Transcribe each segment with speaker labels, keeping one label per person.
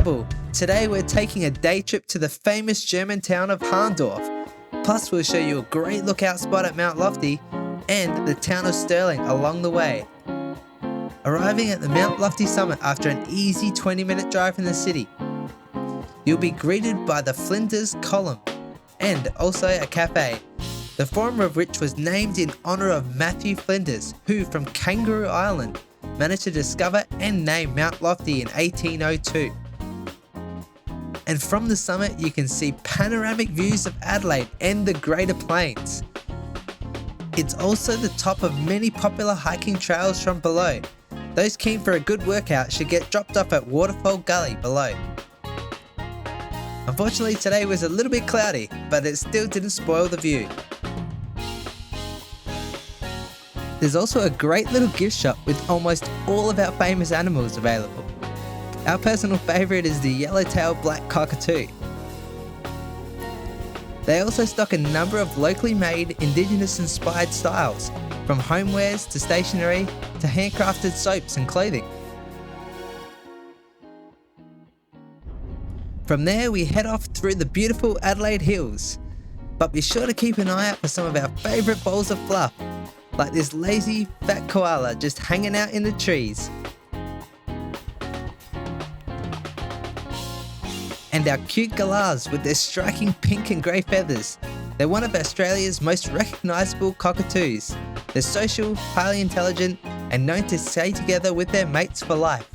Speaker 1: Unforgettable. Today we're taking a day trip to the famous German town of Hahndorf. Plus we'll show you a great lookout spot at Mount Lofty and the town of Stirling along the way. Arriving at the Mount Lofty summit after an easy 20-minute drive from the city, you'll be greeted by the Flinders Column and also a cafe, the former of which was named in honour of Matthew Flinders, who from Kangaroo Island managed to discover and name Mount Lofty in 1802. And from the summit you can see panoramic views of Adelaide and the Greater Plains. It's also the top of many popular hiking trails from below. Those keen for a good workout should get dropped off at Waterfall Gully below. Unfortunately today was a little bit cloudy, but it still didn't spoil the view. There's also a great little gift shop with almost all of our famous animals available. Our personal favourite is the yellow-tailed black cockatoo. They also stock a number of locally made, Indigenous-inspired styles, from homewares to stationery to handcrafted soaps and clothing. From there we head off through the beautiful Adelaide Hills, but be sure to keep an eye out for some of our favourite balls of fluff, like this lazy fat koala just hanging out in the trees. And our cute Koalas with their striking pink and grey feathers. They're one of Australia's most recognisable cockatoos. They're social, highly intelligent and known to stay together with their mates for life.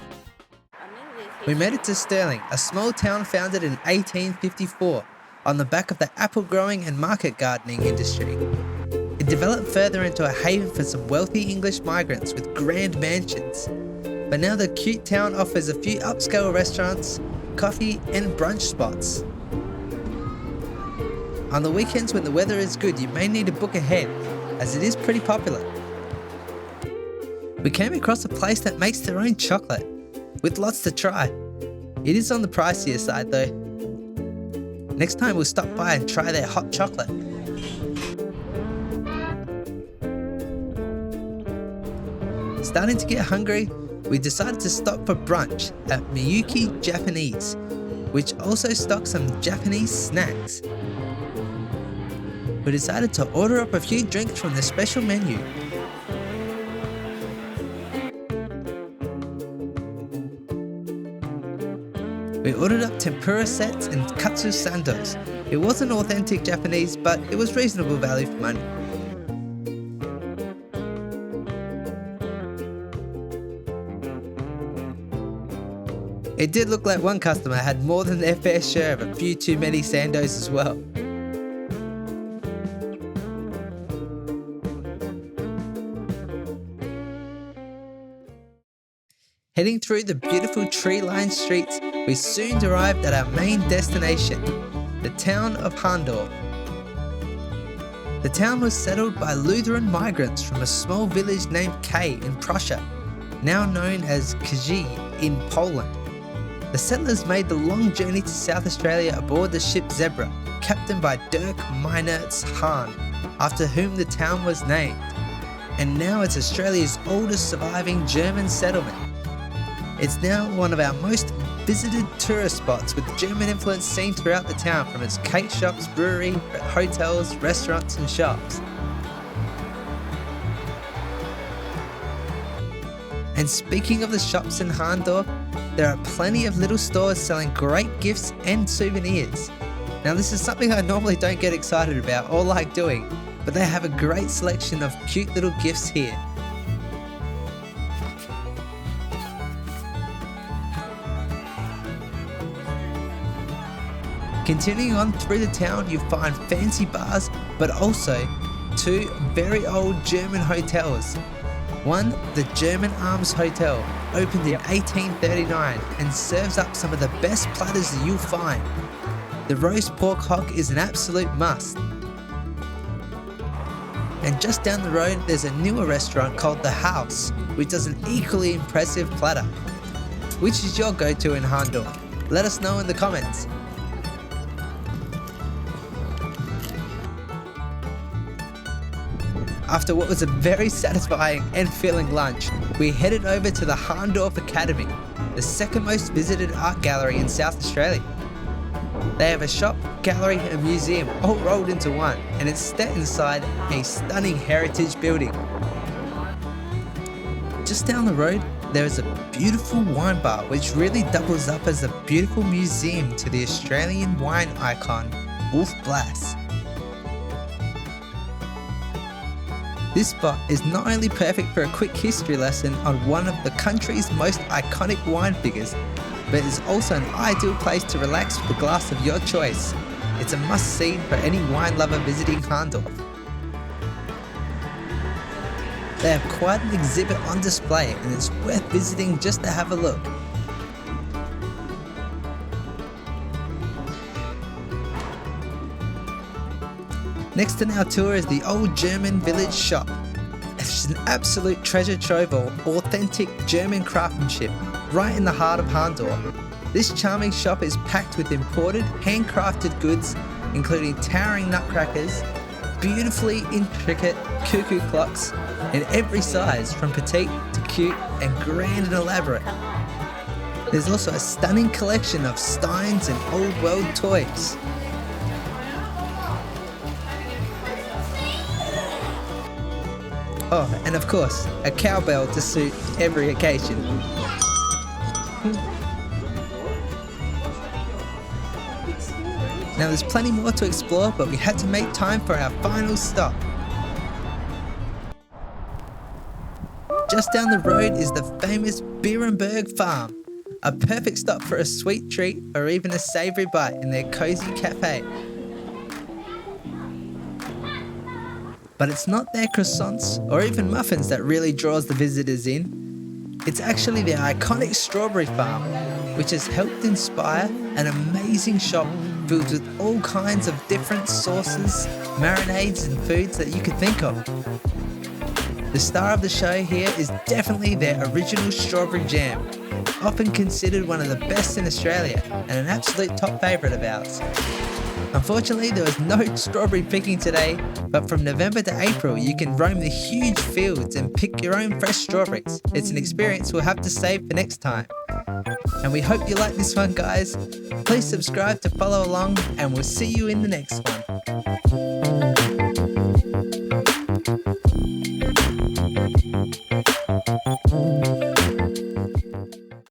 Speaker 1: We made it to Stirling, a small town founded in 1854 on the back of the apple growing and market gardening industry. It developed further into a haven for some wealthy English migrants with grand mansions. But now the cute town offers a few upscale restaurants, coffee and brunch spots. On the weekends when the weather is good, you may need to book ahead, as it is pretty popular. We came across a place that makes their own chocolate, with lots to try. It is on the pricier side though. Next time we'll stop by and try their hot chocolate. Starting to get hungry, we decided to stop for brunch at Miyuki Japanese, which also stocks some Japanese snacks. We decided to order up a few drinks from the special menu. We ordered up tempura sets and katsu sandos. It wasn't authentic Japanese, but it was reasonable value for money. It did look like one customer had more than their fair share of a few too many sandos as well. Heading through the beautiful tree-lined streets, we soon arrived at our main destination, the town of Hahndorf. The town was settled by Lutheran migrants from a small village named K in Prussia, now known as Kij in Poland. The settlers made the long journey to South Australia aboard the ship Zebra, captained by Dirk Meinertz Hahn, after whom the town was named. And now it's Australia's oldest surviving German settlement. It's now one of our most visited tourist spots, with German influence seen throughout the town from its cake shops, brewery, hotels, restaurants and shops. And speaking of the shops in Hahndorf, there are plenty of little stores selling great gifts and souvenirs. Now this is something I normally don't get excited about or like doing, but they have a great selection of cute little gifts here. Continuing on through the town, you find fancy bars, but also two very old German hotels. One, the German Arms Hotel, opened in 1839 and serves up some of the best platters that you'll find. The roast pork hock is an absolute must. And just down the road, there's a newer restaurant called The House, which does an equally impressive platter. Which is your go-to in Hahndorf? Let us know in the comments. After what was a very satisfying and filling lunch, we headed over to the Hahndorf Academy, the second most visited art gallery in South Australia. They have a shop, gallery and museum all rolled into one, and it's set inside a stunning heritage building. Just down the road, there is a beautiful wine bar which really doubles up as a beautiful museum to the Australian wine icon, Wolf Blass. This spot is not only perfect for a quick history lesson on one of the country's most iconic wine figures, but is also an ideal place to relax with a glass of your choice. It's a must-see for any wine lover visiting Hahndorf. They have quite an exhibit on display and it's worth visiting just to have a look. Next in our tour is the old German village shop. It's an absolute treasure trove of authentic German craftsmanship right in the heart of Hahndorf. This charming shop is packed with imported, handcrafted goods including towering nutcrackers, beautifully intricate cuckoo clocks in every size from petite to cute and grand and elaborate. There's also a stunning collection of steins and old world toys. Oh, and of course, a cowbell to suit every occasion. Now there's plenty more to explore, but we had to make time for our final stop. Just down the road is the famous Beerenberg Farm, a perfect stop for a sweet treat or even a savoury bite in their cosy cafe. But it's not their croissants or even muffins that really draws the visitors in. It's actually their iconic strawberry farm, which has helped inspire an amazing shop filled with all kinds of different sauces, marinades and foods that you could think of. The star of the show here is definitely their original strawberry jam, often considered one of the best in Australia and an absolute top favourite of ours. Unfortunately, there was no strawberry picking today, but from November to April you can roam the huge fields and pick your own fresh strawberries. It's an experience we'll have to save for next time. And we hope you like this one, guys. Please subscribe to follow along and we'll see you in the next one.